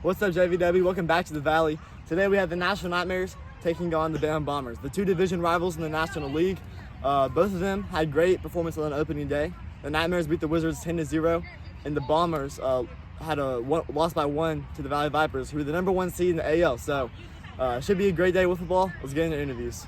What's up, JVW? Welcome back to the Valley. Today we have the National Nightmares taking on the Bama Bombers, the two division rivals in the National League. Both of them had great performances on opening day. The Nightmares beat the Wizards 10-0, and the Bombers had a loss by 1 to the Valley Vipers, who are the #1 seed in the AL. So should be a great day with football. Let's get into interviews.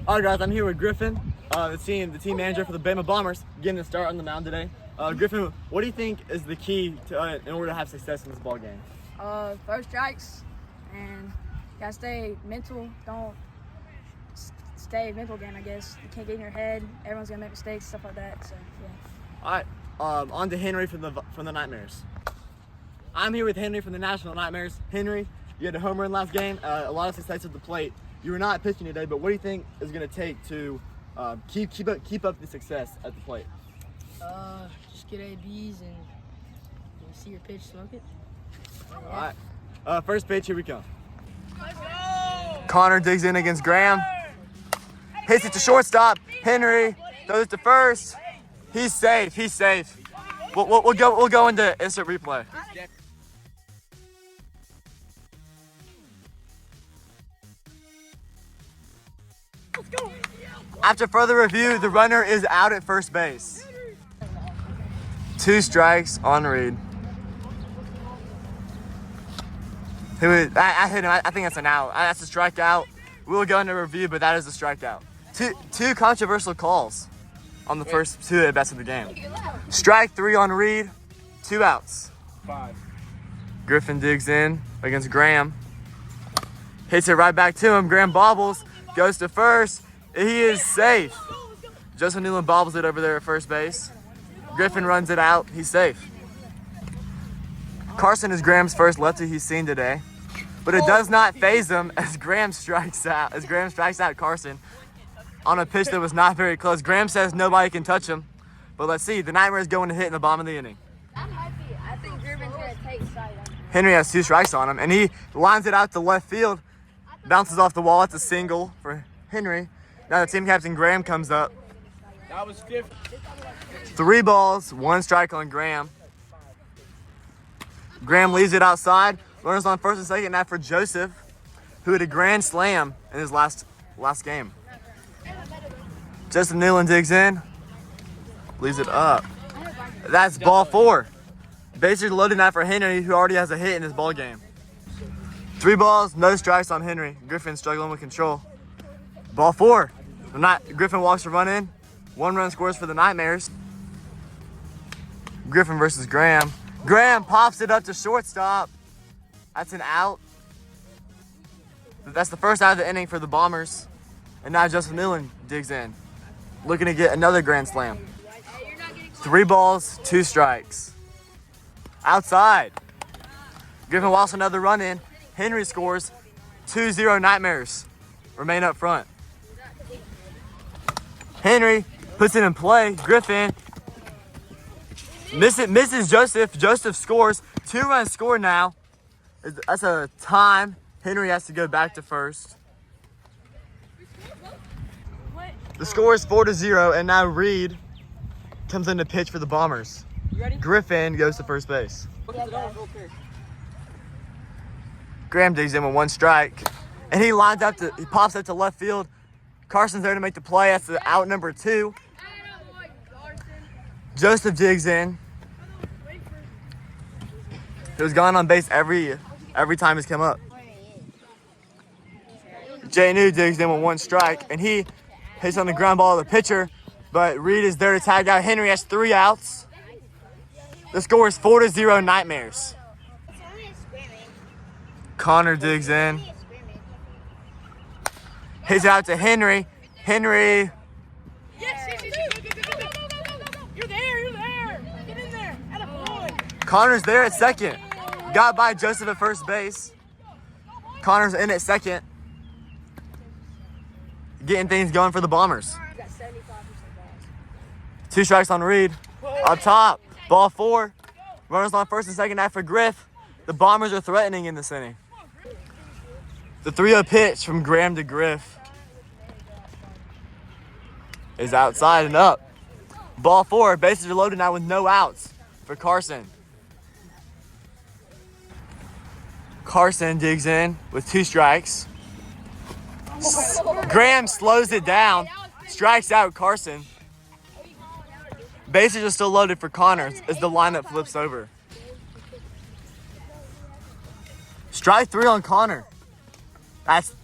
All right, guys, I'm here with Griffin, the team manager for the Bama Bombers, getting the start on the mound today. Griffin, what do you think is the key to in order to have success in this ball game? First strikes, and gotta stay mental. Don't stay mental game, I guess. You can't get in your head. Everyone's gonna make mistakes, stuff like that. So yeah. All right, on to Henry from the Nightmares. I'm here with Henry from the National Nightmares. Henry, you had a home run last game. A lot of success at the plate. You were not pitching today, but what do you think is going to take to keep up the success at the plate? Just get ABs and see your pitch, smoke it. All right. First pitch, here we come. Let's go! Connor digs in against Graham. Hits it to shortstop. Henry throws it to first. He's safe. He's safe. We'll go into instant replay. After further review, the runner is out at first base. 2 strikes on Reed. I hit him. I think that's an out. That's a strikeout. We'll go into review, but that is a strikeout. Two controversial calls on the first 2 at bats of the game. Strike 3 on Reed. 2 outs. 5. Griffin digs in against Graham. Hits it right back to him. Graham bobbles. Goes to first. He is safe. Justin Newland bobbles it over there at first base. Griffin runs it out. He's safe. Carson is Graham's first lefty he's seen today, but it does not faze him as Graham strikes out. Carson on a pitch that was not very close. Graham says nobody can touch him, but let's see. The Nightmares going to hit in the bottom of the inning. I think Griffin's gonna take sight on him. Henry has 2 strikes on him, and he lines it out to left field. Bounces off the wall. It's a single for Henry. Now the team captain Graham comes up. That was stiff. 3 balls, 1 strike on Graham. Graham leaves it outside. Runners on first and second now for Joseph, who had a grand slam in his last game. Justin Newland digs in, leaves it up. That's ball 4. Bases loaded now for Henry, who already has a hit in this ball game. 3 balls, no strikes on Henry. Griffin struggling with control. Ball 4. Griffin walks to run in. 1 run scores for the Nightmares. Griffin versus Graham. Graham pops it up to shortstop. That's an out. That's the first out of the inning for the Bombers. And now Justin Newland digs in, looking to get another grand slam. 3 balls, 2 strikes. Outside. Griffin walks another run in. Henry scores. 2-0 Nightmares remain up front. Henry puts it in play. Griffin misses Joseph. Joseph scores. 2-run score now. That's a time. Henry has to go back to first. The score is 4-0, and now Reed comes in to pitch for the Bombers. Griffin goes to first base. Graham digs in with 1 strike, and he pops up to left field. Carson's there to make the play. That's the out number 2. Joseph digs in. He was gone on base every time he's come up. Jay New digs in with 1 strike, and he hits on the ground ball of the pitcher, but Reed is there to tag out. Henry has 3 outs. The score is 4-0 Nightmares. Connor digs in. Hits out to Henry. Henry. Yes. You're there. Get in there. Connor's there at second. Got by Joseph at first base. Connor's in at second. Getting things going for the Bombers. 2 strikes on Reed. Up top. Ball 4. Runners on first and second now for Griff. The Bombers are threatening in this inning. The 3-0 pitch from Graham to Griff is outside and up. Ball 4. Bases are loaded now with no outs for Carson. Carson digs in with 2 strikes. Graham slows it down, strikes out Carson. Bases are still loaded for Connor as the lineup flips over. Strike 3 on Connor. That's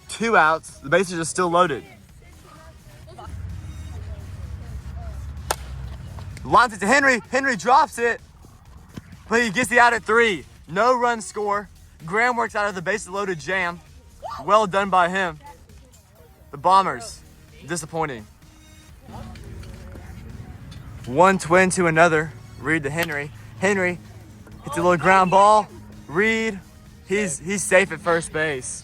2 outs. The bases are still loaded. Lines it to Henry. Henry drops it, but he gets the out at 3. No run score. Graham works out of the bases loaded jam. Well done by him. The Bombers, disappointing. 1 twin to another. Reed to Henry. Henry hits a little ground ball. Reed, he's safe at first base.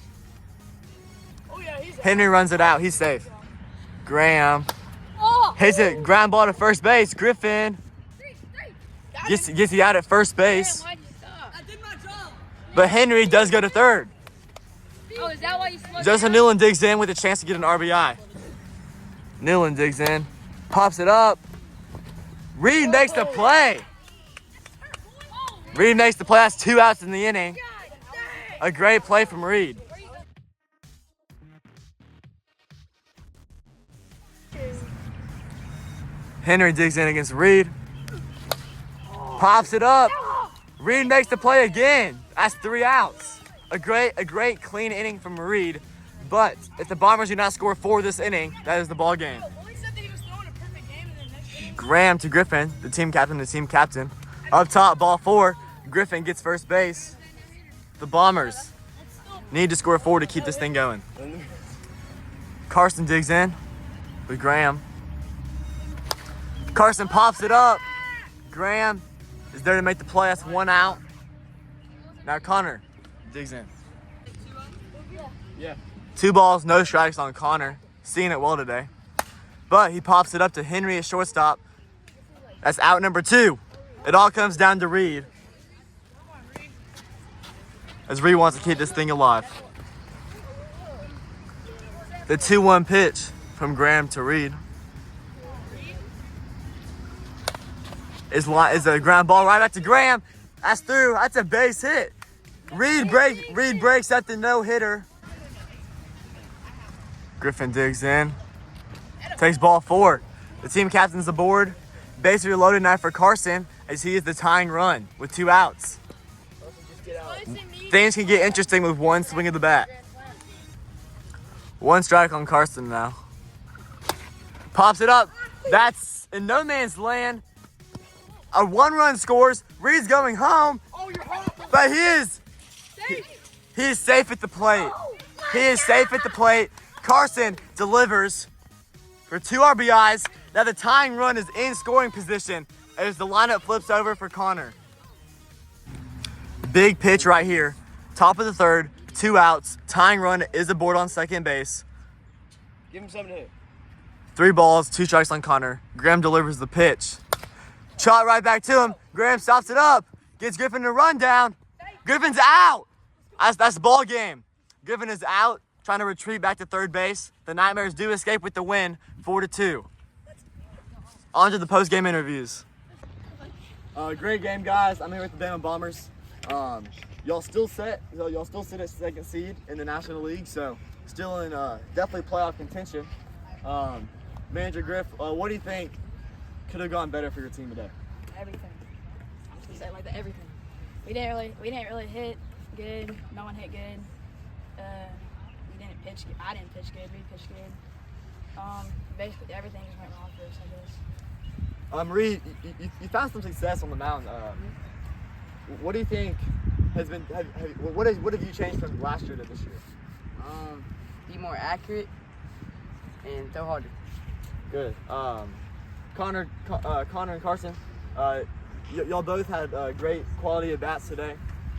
Henry runs it out. He's safe. Graham hits it. Ground ball to first base. Griffin gets the out at first base. But Henry does go to third. Oh, is that why you slowed Justin Newland digs in with a chance to get an RBI. Newland digs in, pops it up. Reed makes the play. Reed makes the play. That's 2 outs in the inning. A great play from Reed. Henry digs in against Reed. Pops it up. Reed makes the play again. That's 3 outs. A great clean inning from Reed. But if the Bombers do not score 4 this inning, that is the ball game. Graham to Griffin, the team captain. Up top, ball 4. Griffin gets first base. The Bombers need to score 4 to keep this thing going. Carson digs in with Graham. Carson pops it up. Graham is there to make the play. That's 1 out. Now Connor digs in. Yeah. 2 balls, no strikes on Connor. Seeing it well today. But he pops it up to Henry at shortstop. That's out number 2. It all comes down to Reed. As Reed wants to keep this thing alive. The 2-1 pitch from Graham to Reed. Is a ground ball right back to Graham. That's through. That's a base hit. Reed breaks at the no-hitter. Griffin digs in. Takes ball 4. The team captain's aboard. Bases are loaded now for Carson as he is the tying run with 2 outs. Things can get interesting with 1 swing of the bat. 1 strike on Carson now. Pops it up. That's in no man's land. A 1-run scores. Reed's going home, but he is safe at the plate. He is safe at the plate. Carson delivers for 2 RBIs. Now the tying run is in scoring position as the lineup flips over for Connor. Big pitch right here. Top of the 3rd, 2 outs. Tying run is aboard on second base. Give him something to hit. 3 balls, 2 strikes on Connor. Graham delivers the pitch. Shot right back to him. Graham stops it up. Gets Griffin to run down. Griffin's out. That's the ball game. Griffin is out, trying to retreat back to third base. The Nightmares do escape with the win, 4-2. On to the post-game interviews. Great game, guys. I'm here with the Bama Bombers. Y'all still sit at 2nd seed in the National League, so still in definitely playoff contention. Manager Griff, what do you think could have gone better for your team today? Everything. I'm just saying like that. Everything. We didn't really hit good. No one hit good. We didn't pitch. I didn't pitch good. We pitched good. Basically everything just went wrong for us, I guess. Reed, you found some success on the mound. What do you think has been? What have you changed from last year to this year? Be more accurate and throw harder. Good. Connor and Carson, y'all both had great quality at bats today.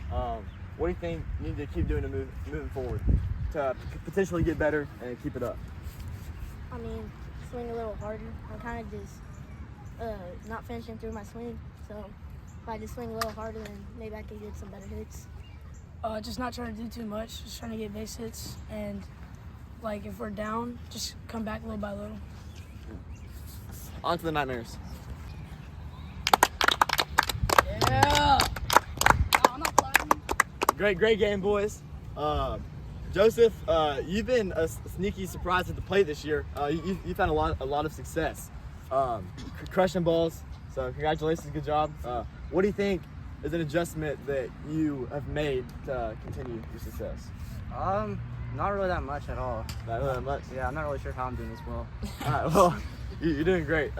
What do you think you need to keep doing moving forward to potentially get better and keep it up? I mean, swing a little harder. I'm kind of just not finishing through my swing, so if I just swing a little harder, then maybe I can get some better hits. Just not trying to do too much. Just trying to get base hits, and like if we're down, just come back little by little. On to the Nightmares. Yeah. Oh, I'm not clapping. Great game, boys. Joseph, you've been a sneaky surprise at the plate this year. You've had a lot of success, crushing balls. So congratulations, good job. What do you think is an adjustment that you have made to continue your success? Not really that much at all. Not really that much. Yeah, I'm not really sure how I'm doing as well. All right, well, you're doing great.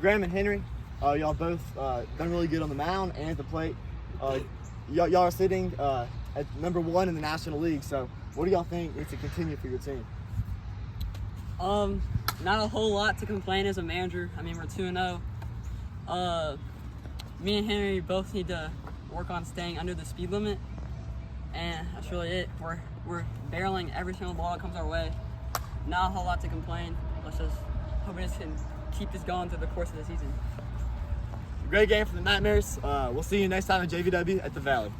Graham and Henry, y'all both done really good on the mound and at the plate. Y'all are sitting at number 1 in the National League. So, what do y'all think needs to continue for your team? Not a whole lot to complain as a manager. I mean, we're 2-0. Me and Henry both need to work on staying under the speed limit, and that's really it. We're barreling every single ball that comes our way. Not a whole lot to complain. Let's just hope we just can keep this going through the course of the season. Great game for the Nightmares. We'll see you next time at JVW at the Valley.